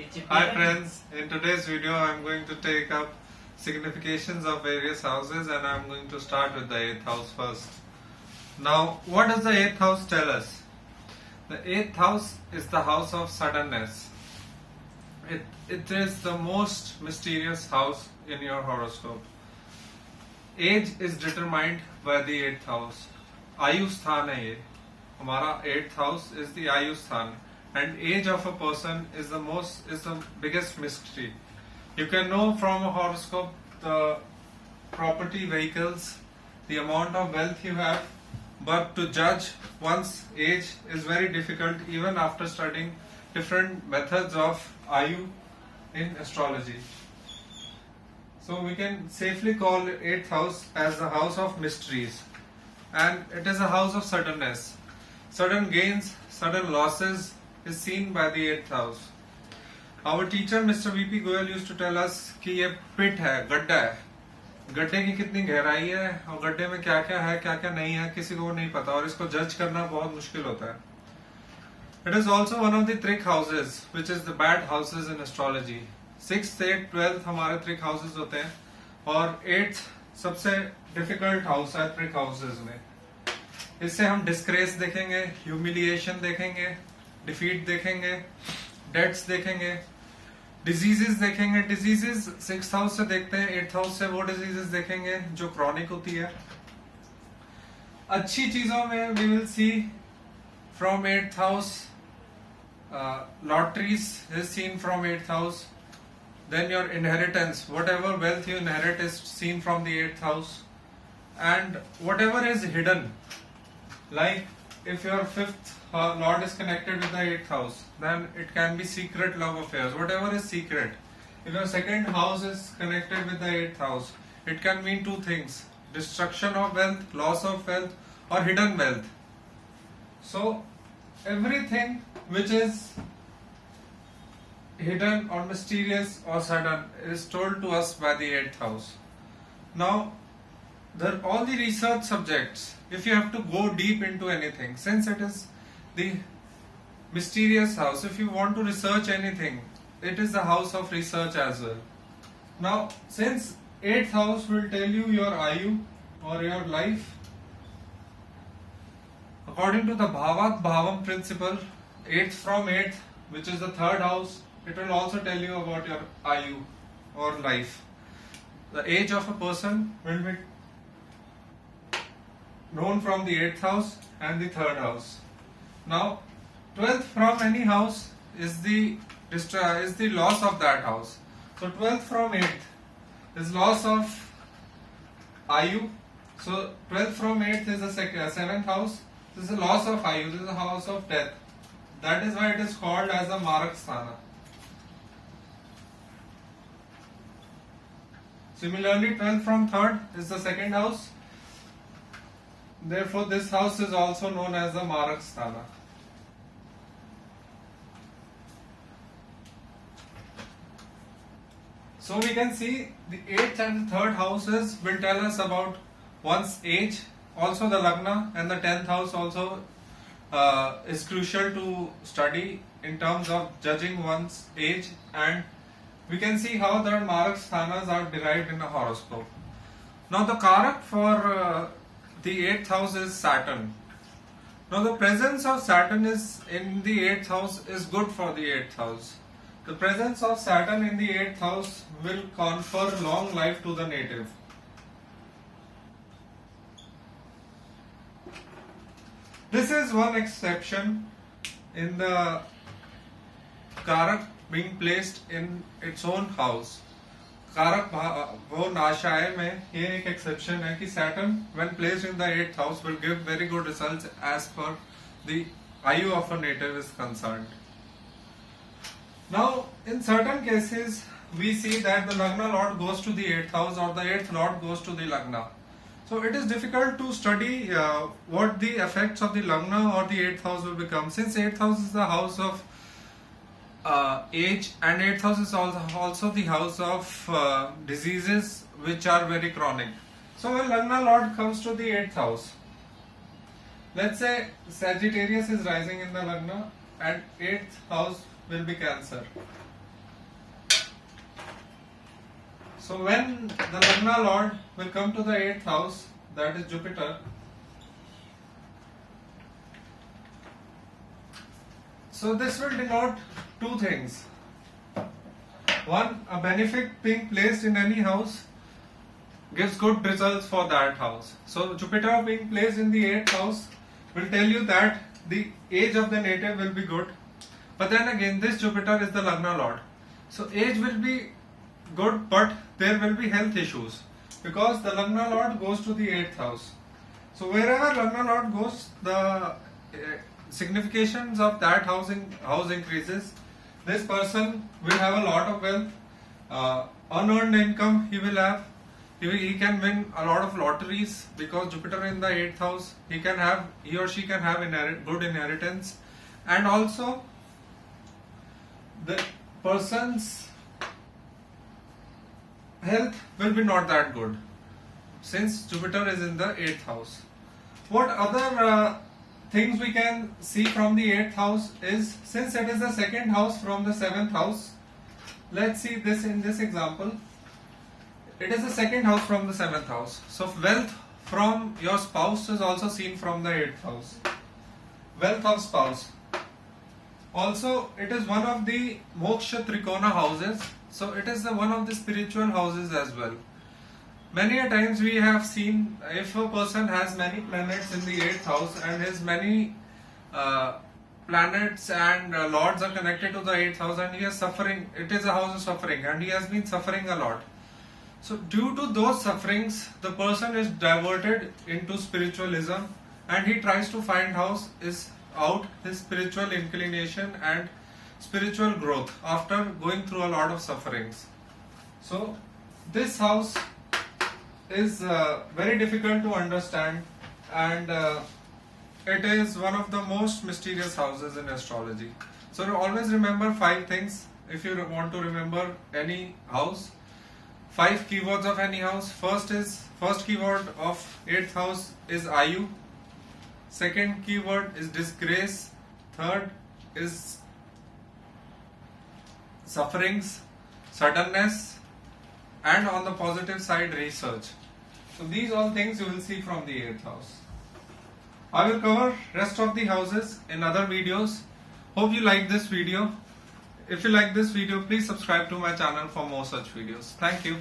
Hi friends, in today's video I am going to take up significations of various houses and I am going to start with the 8th house first. Now what does the 8th house tell us? The 8th house is the house of suddenness. It is the most mysterious house in your horoscope. Age is determined by the 8th house. आयु स्थान है ये. हमारा 8th house is the आयु स्थान. And age of a person is the biggest mystery. You can know from a horoscope the property, vehicles, the amount of wealth you have, but to judge one's age is very difficult even after studying different methods of Ayu in astrology. So we can safely call 8th house as the house of mysteries, and it is a house of suddenness. Sudden gains, sudden losses is seen by the 8th house. Our teacher Mr. V.P. Goyal used to tell us कि ये पिट है, गड्ढा है. गड्ढे की कितनी गहराई है और गड्ढे में क्या क्या है, क्या क्या नहीं है, किसी को नहीं पता और इसको जज करना बहुत मुश्किल होता है. It is also one of the trick houses, which is the bad houses in astrology. 6th, 8th, 12th हमारे trick houses होते हैं और 8th सबसे difficult house है trick houses में. इससे हम disgrace देखेंगे, humiliation देखेंगे, डिफीट देखेंगे, डेट्स देखेंगे, डिजीजेस देखेंगे. डिजीजेस 6th हाउस से देखते हैं, 8th हाउस से वो डिजीजेस देखेंगे जो क्रॉनिक होती है. अच्छी चीजों में we will see from 8th house, lotteries is seen from 8th house. Then your inheritance, whatever wealth you inherit is seen from the 8th house. And whatever is hidden, like if your 5th lord is connected with the 8th house, then it can be secret love affairs, whatever is secret. If your 2nd house is connected with the 8th house, it can mean two things: destruction of wealth, loss of wealth, or hidden wealth. So everything which is hidden or mysterious or sudden is told to us by the 8th house. Now all the research subjects, if you have to go deep into anything, since it is the mysterious house, if you want to research anything, it is the house of research as well. Now since 8th house will tell you your Ayu or your life, according to the Bhavat Bhavam principle, 8th from 8th, which is the 3rd house, it will also tell you about your Ayu or life. The age of a person will be known from the 8th house and the 3rd house. Now 12th from any house is the loss of that house. So 12th from 8th is loss of Ayu. So 12th from 8th is the 7th house. This is the loss of Ayu. This is the house of death. That is why it is called as a Marak Sthana. Similarly, 12th from 3rd is the 2nd house. Therefore, this house is also known as the Marak Sthana. So we can see the 8th and 3rd houses will tell us about one's age. Also the Lagna and the 10th house also is crucial to study in terms of judging one's age, and we can see how the Marak Sthanas are derived in a horoscope. Now the Karak for the 8th house is Saturn. Now the presence of Saturn is in the 8th house is good for the 8th house. The presence of Saturn in the 8th house will confer long life to the native. This is one exception in the Karak being placed in its own house. कारक वो नाशाय में ये एक exception है कि Saturn when placed in the 8th house will give very good results as per the Ayu of a native is concerned. Now in certain cases we see that the Lagna lord goes to the 8th house or the 8th lord goes to the Lagna. So it is difficult to study what the effects of the Lagna or the 8th house will become, since 8th house is the house of age and 8th house is also the house of diseases which are very chronic. So when Lagna lord comes to the 8th house, let's say Sagittarius is rising in the Lagna and 8th house will be Cancer. So when the Lagna Lord will come to the 8th house, that is Jupiter, so this will denote two things. One, a benefic being placed in any house gives good results for that house. So Jupiter being placed in the 8th house will tell you that the age of the native will be good. But then again, this Jupiter is the Lagna Lord. So age will be good, but there will be health issues because the Lagna Lord goes to the 8th house. So wherever Lagna Lord goes, the significations of that house increases. This person will have a lot of wealth, unearned income he will have. He can win a lot of lotteries because Jupiter in the 8th house. He or she can have good inheritance, and also the person's health will be not that good since Jupiter is in the 8th house. What other things we can see from the 8th house is, since it is the second house from the 7th house, let's see this in this example. It is the second house from the 7th house. So wealth from your spouse is also seen from the 8th house. Wealth of spouse. Also, it is one of the Moksha Trikona houses. So it is one of the spiritual houses as well. Many a times we have seen, if a person has many planets in the 8th house and his many planets and lords are connected to the 8th house and he is suffering, it is a house of suffering and he has been suffering a lot. So due to those sufferings, the person is diverted into spiritualism and he tries to find out his spiritual inclination and spiritual growth after going through a lot of sufferings. So this house is very difficult to understand, and it is one of the most mysterious houses in astrology. So always remember 5 things if you want to remember any house. 5 keywords of any house. First keyword of 8th house is Ayu. Second keyword is disgrace. Third is sufferings, suddenness, and on the positive side, research. So these all things you will see from the 8th house. I will cover rest of the houses in other videos. Hope you like this video. If you like this video, please subscribe to my channel for more such videos. Thank you.